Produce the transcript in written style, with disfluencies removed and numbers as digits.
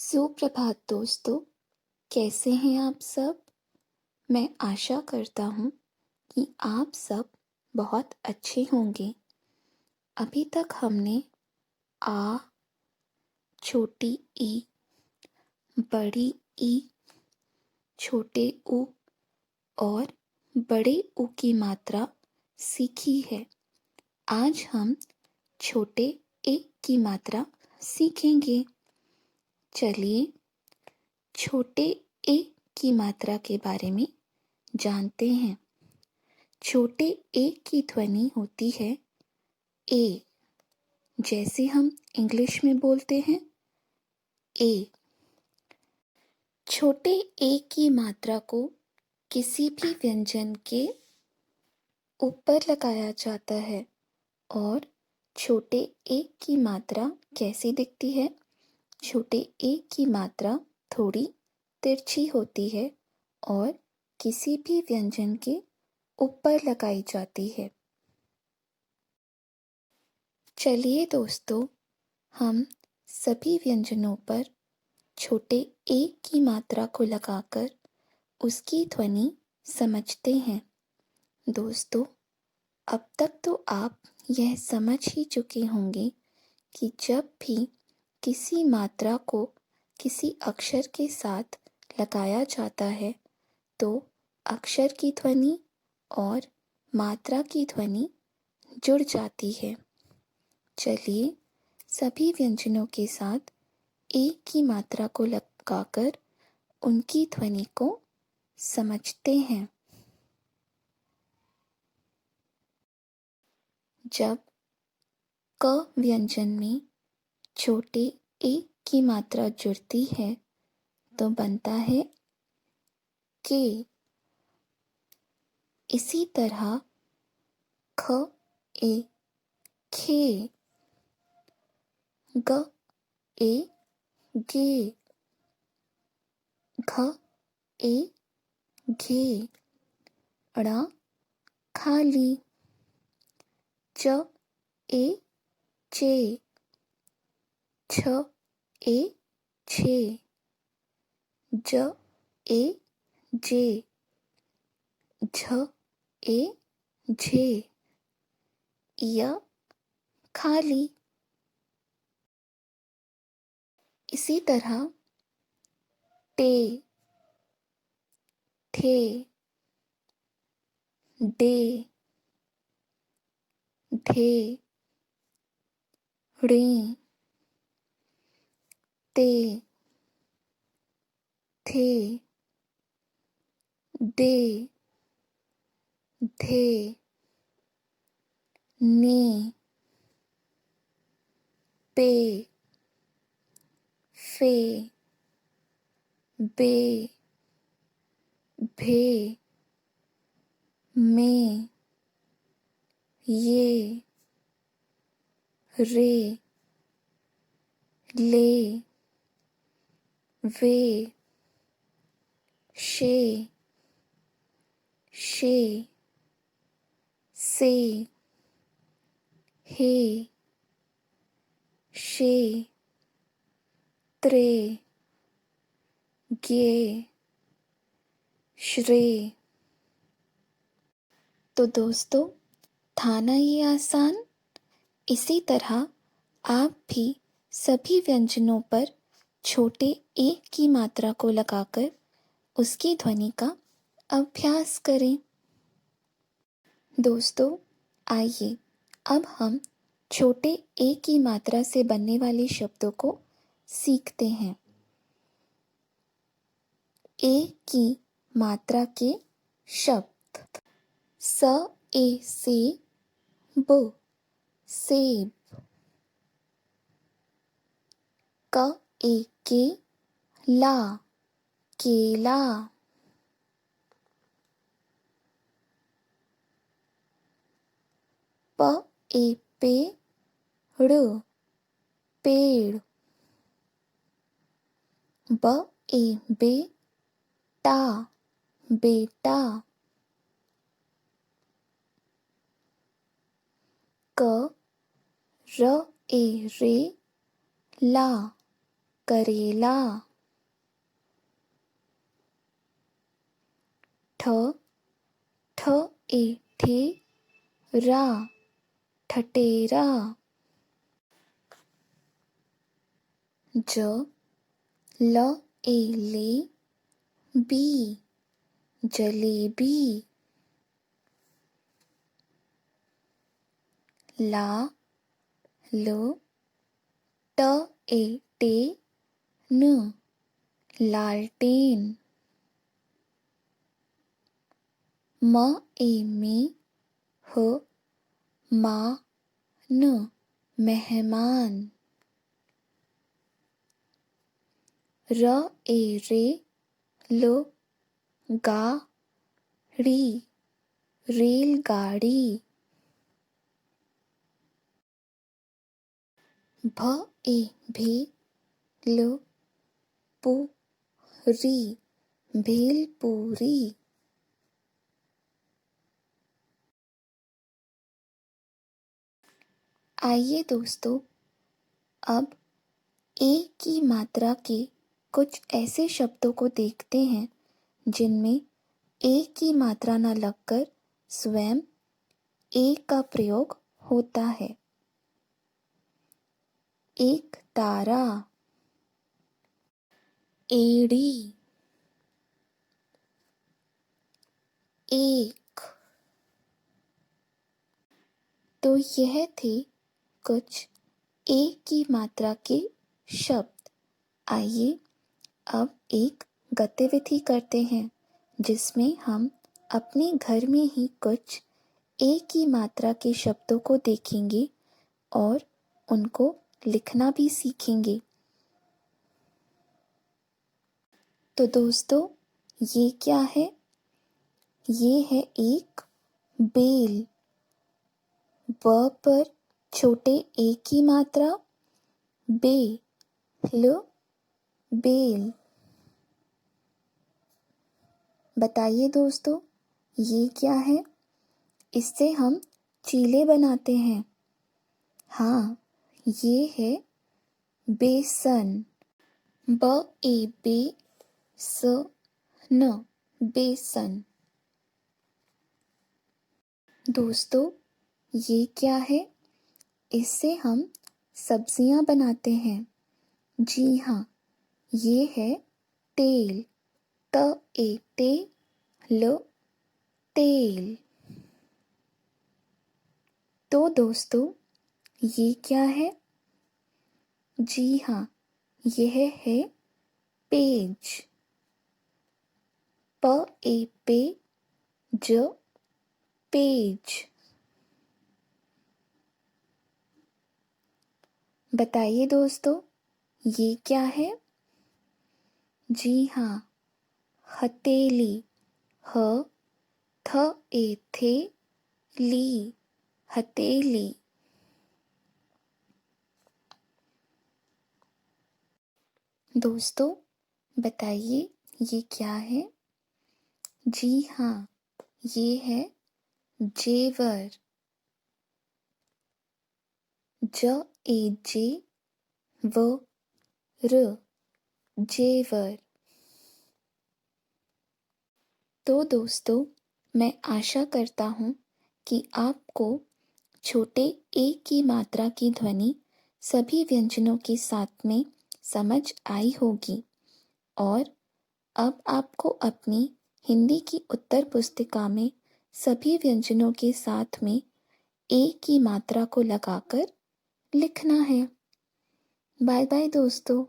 सुप्रभात दोस्तों, कैसे हैं आप सब? मैं आशा करता हूँ कि आप सब बहुत अच्छे होंगे। अभी तक हमने आ, छोटी ई, बड़ी ई, छोटे ऊ और बड़े ऊ की मात्रा सीखी है। आज हम छोटे ए की मात्रा सीखेंगे। चलिए छोटे ए की मात्रा के बारे में जानते हैं। छोटे ए की ध्वनि होती है ए, जैसे हम इंग्लिश में बोलते हैं ए। छोटे ए की मात्रा को किसी भी व्यंजन के ऊपर लगाया जाता है। और छोटे ए की मात्रा कैसी दिखती है? छोटे ए की मात्रा थोड़ी तिरछी होती है और किसी भी व्यंजन के ऊपर लगाई जाती है। चलिए दोस्तों, हम सभी व्यंजनों पर छोटे ए की मात्रा को लगाकर उसकी ध्वनि समझते हैं। दोस्तों, अब तक तो आप यह समझ ही चुके होंगे कि जब भी किसी मात्रा को किसी अक्षर के साथ लगाया जाता है तो अक्षर की ध्वनि और मात्रा की ध्वनि जुड़ जाती है। चलिए सभी व्यंजनों के साथ ए की मात्रा को लगाकर उनकी ध्वनि को समझते हैं। जब क व्यंजन में छोटे ए की मात्रा जुड़ती है तो बनता है के। इसी तरह ख ए खे, ग ए गे, घ ए घे, ड़ खाली, च ए चे, छ ए छे, ज ए जे, झ ए झे, य खाली। इसी तरह टे, ठे, डे, ढे, ढ़े, ते, थे, दे, धे, ने, पे, फे, बे, भे, में, ये, रे, ले, वे, शे, शे, से, हे, शे, त्रे, गे, श्रे। तो दोस्तों, था ना ये आसान? इसी तरह आप भी सभी व्यंजनों पर छोटे ए की मात्रा को लगाकर उसकी ध्वनि का अभ्यास करें। दोस्तों, आइए अब हम छोटे ए की मात्रा से बनने वाले शब्दों को सीखते हैं। ए की मात्रा के शब्द: स ए से ब, सेब। क ए के ला, केला। प ए पे ड़, पेड़। ब ए बे टा, बेटा। क र ए रे ला, करेला। ठ ठ ए ठे रा ठटेरा। ज ल ए ले बी जलेबी। ला ल ट ए टे न लालटेन। म ए में ह मा न मेहमान। र ए रे ल गा ड़ी रेलगाड़ी। भ ए भे ल पू री भेलपूरी। आइए दोस्तों, अब ए की मात्रा के कुछ ऐसे शब्दों को देखते हैं जिनमें ए की मात्रा न लगकर स्वयं ए का प्रयोग होता है। एक तारा, एड़ी, एक। तो यह थे कुछ ए की मात्रा के शब्द। आइए अब एक गतिविधि करते हैं जिसमें हम अपने घर में ही कुछ ए की मात्रा के शब्दों को देखेंगे और उनको लिखना भी सीखेंगे। तो दोस्तों, ये क्या है? ये है एक बेल। ब पर छोटे ए की मात्रा, बे ल बेल। बताइए दोस्तों, ये क्या है? इससे हम चीले बनाते हैं। हाँ, ये है बेसन। ब ए बे स न बेसन। दोस्तों, ये क्या है? इससे हम सब्जियां बनाते हैं। जी हाँ, ये है तेल। त ए ते ल तेल। तो दोस्तों, ये क्या है? जी हाँ, यह है पेज। प ए पे ज पेज। बताइए दोस्तों, ये क्या है? जी हाँ, हथेली। ह थ ए थे ली हथेली। दोस्तों, बताइए ये क्या है? जी हाँ, ये है जेवर। ज ए जे व र जेवर। तो दोस्तों, मैं आशा करता हूँ कि आपको छोटे ए की मात्रा की ध्वनि सभी व्यंजनों के साथ में समझ आई होगी और अब आपको अपनी हिंदी की उत्तर पुस्तिका में सभी व्यंजनों के साथ में ए की मात्रा को लगाकर लिखना है। बाय बाय दोस्तों।